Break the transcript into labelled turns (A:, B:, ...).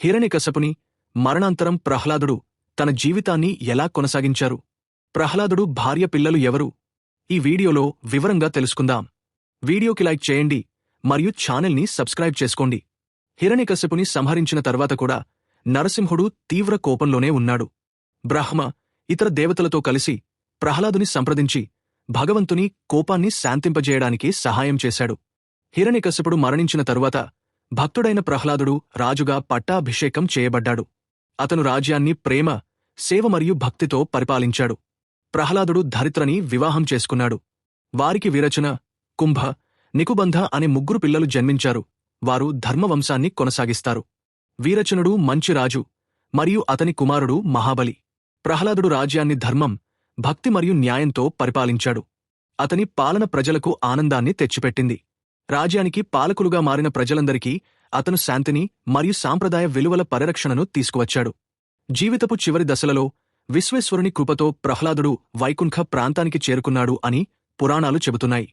A: హిరణ్యకశపుని మరణాంతరం ప్రహ్లాదుడు తన జీవితాన్ని ఎలా కొనసాగించారు? ప్రహ్లాదుడు భార్య పిల్లలు ఎవరు? ఈ వీడియోలో వివరంగా తెలుసుకుందాం. వీడియోకి లైక్ చేయండి మరియు ఛానల్ని సబ్స్క్రైబ్ చేసుకోండి. హిరణ్యకశపుని సంహరించిన తర్వాత కూడా నరసింహుడు తీవ్ర కోపంలోనే ఉన్నాడు. బ్రహ్మ ఇతర దేవతలతో కలిసి ప్రహ్లాదుని సంప్రదించి భగవంతుని కోపాన్ని శాంతింపజేయడానికి సహాయం చేశాడు. హిరణ్యకశపుడు మరణించిన తరువాత భక్తుడైన ప్రహ్లాదుడు రాజుగా పట్టాభిషేకం చేయబడ్డాడు. అతను రాజ్యాన్ని ప్రేమ, సేవ మరియు భక్తితో పరిపాలించాడు. ప్రహ్లాదుడు ధరిత్రని వివాహం చేసుకున్నాడు. వారికి విరచన, కుంభ, నికుబంధ అనే 3 పిల్లలు జన్మించారు. వారు ధర్మవంశాన్ని కొనసాగిస్తారు. వీరచనుడు మంచి రాజు మరియు అతని కుమారుడు మహాబలి. ప్రహ్లాదుడు రాజ్యాన్ని ధర్మం, భక్తి మరియు న్యాయంతో పరిపాలించాడు. అతని పాలన ప్రజలకు ఆనందాన్ని తెచ్చిపెట్టింది. రాజ్యానికి పాలకులుగా మారిన ప్రజలందరికీ అతను శాంతిని మరియు సాంప్రదాయ విలువల పరిరక్షణను తీసుకువచ్చాడు. జీవితపు చివరి దశలలో విశ్వేశ్వరుని కృపతో ప్రహ్లాదుడు వైకుంఠ ప్రాంతానికి చేరుకున్నాడు అని పురాణాలు చెబుతున్నాయి.